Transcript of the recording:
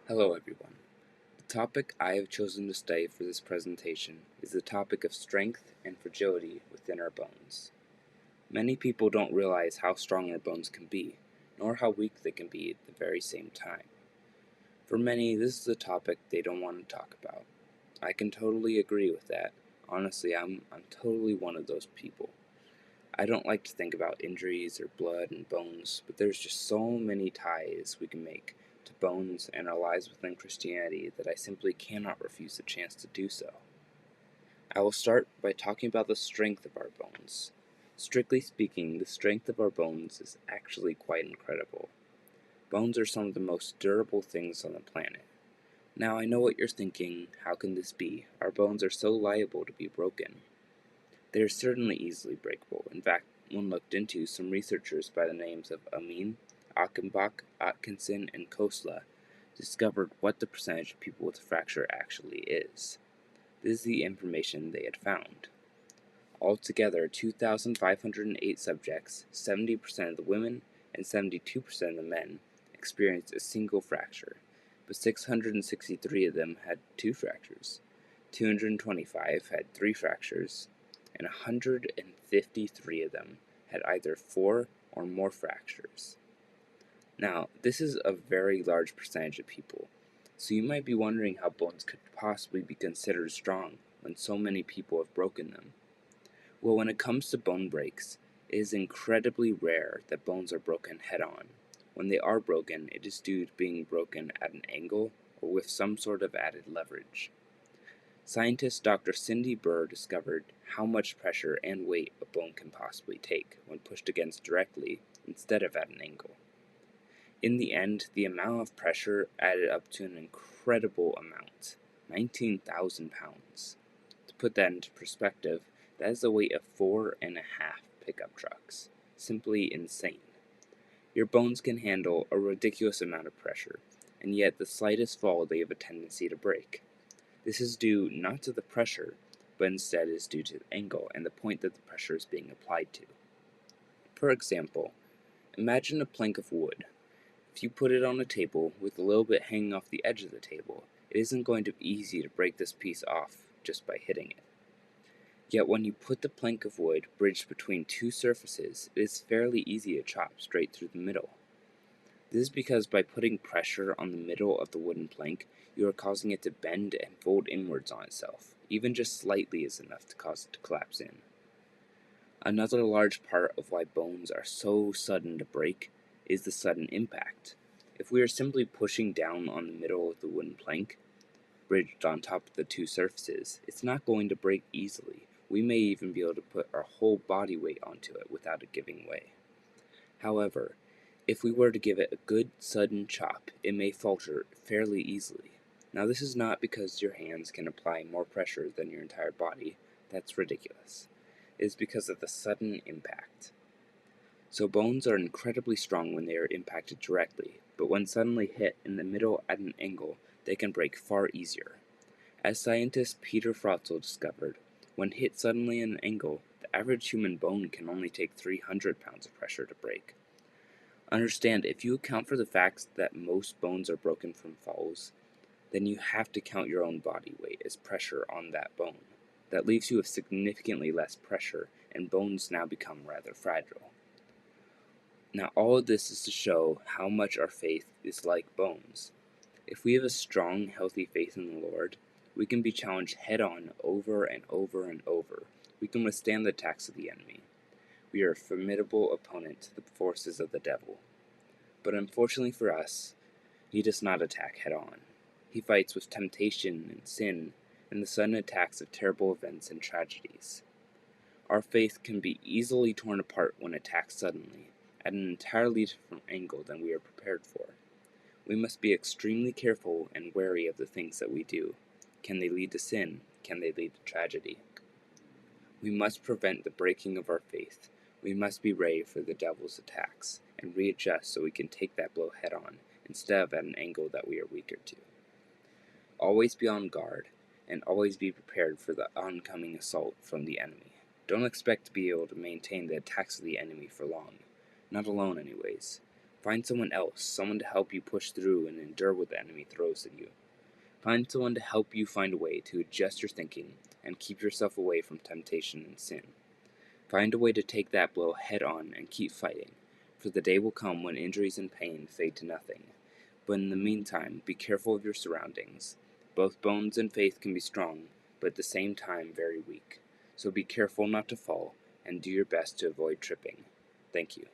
Hello everyone. The topic I have chosen to study for this presentation is the topic of strength and fragility within our bones. Many people don't realize how strong our bones can be, nor how weak they can be at the very same time. For many, this is a topic they don't want to talk about. I can totally agree with that. Honestly, I'm totally one of those people. I don't like to think about injuries or blood and bones, but there's just so many ties we can make to bones and our lives within Christianity that I simply cannot refuse the chance to do so. I will start by talking about the strength of our bones. Strictly speaking, the strength of our bones is actually quite incredible. Bones are some of the most durable things on the planet. Now I know what you're thinking, how can this be? Our bones are so liable to be broken. They are certainly easily breakable. In fact, when looked into, some researchers by the names of Amin, Achenbach, Atkinson, and Kosla discovered what the percentage of people with a fracture actually is. This is the information they had found. Altogether, 2,508 subjects, 70% of the women and 72% of the men, experienced a single fracture, but 663 of them had two fractures, 225 had three fractures, and 153 of them had either four or more fractures. Now, this is a very large percentage of people, so you might be wondering how bones could possibly be considered strong when so many people have broken them. Well, when it comes to bone breaks, it is incredibly rare that bones are broken head-on. When they are broken, it is due to being broken at an angle or with some sort of added leverage. Scientist Dr. Cindy Burr discovered how much pressure and weight a bone can possibly take when pushed against directly instead of at an angle. In the end, the amount of pressure added up to an incredible amount, 19,000 pounds. To put that into perspective, that is the weight of 4.5 pickup trucks. Simply insane. Your bones can handle a ridiculous amount of pressure, and yet the slightest fall they have a tendency to break. This is due not to the pressure, but instead is due to the angle and the point that the pressure is being applied to. For example, imagine a plank of wood. If you put it on a table with a little bit hanging off the edge of the table, it isn't going to be easy to break this piece off just by hitting it. Yet when you put the plank of wood bridged between two surfaces, it is fairly easy to chop straight through the middle. This is because by putting pressure on the middle of the wooden plank, you are causing it to bend and fold inwards on itself. Even just slightly is enough to cause it to collapse in. Another large part of why bones are so sudden to break is the sudden impact. If we are simply pushing down on the middle of the wooden plank, bridged on top of the two surfaces, it's not going to break easily. We may even be able to put our whole body weight onto it without it giving way. However, if we were to give it a good sudden chop, it may falter fairly easily. Now this is not because your hands can apply more pressure than your entire body. That's ridiculous. It is because of the sudden impact. So bones are incredibly strong when they are impacted directly, but when suddenly hit in the middle at an angle, they can break far easier. As scientist Peter Frotzel discovered, when hit suddenly at an angle, the average human bone can only take 300 pounds of pressure to break. Understand, if you account for the fact that most bones are broken from falls, then you have to count your own body weight as pressure on that bone. That leaves you with significantly less pressure, and bones now become rather fragile. Now all of this is to show how much our faith is like bones. If we have a strong, healthy faith in the Lord, we can be challenged head-on over and over and over. We can withstand the attacks of the enemy. We are a formidable opponent to the forces of the devil. But unfortunately for us, he does not attack head-on. He fights with temptation and sin and the sudden attacks of terrible events and tragedies. Our faith can be easily torn apart when attacked suddenly, at an entirely different angle than we are prepared for. We must be extremely careful and wary of the things that we do. Can they lead to sin? Can they lead to tragedy? We must prevent the breaking of our faith. We must be ready for the devil's attacks and readjust so we can take that blow head on instead of at an angle that we are weaker to. Always be on guard and always be prepared for the oncoming assault from the enemy. Don't expect to be able to maintain the attacks of the enemy for long. Not alone anyways. Find someone else, someone to help you push through and endure what the enemy throws at you. Find someone to help you find a way to adjust your thinking and keep yourself away from temptation and sin. Find a way to take that blow head on and keep fighting, for the day will come when injuries and pain fade to nothing. But in the meantime, be careful of your surroundings. Both bones and faith can be strong, but at the same time very weak. So be careful not to fall, and do your best to avoid tripping. Thank you.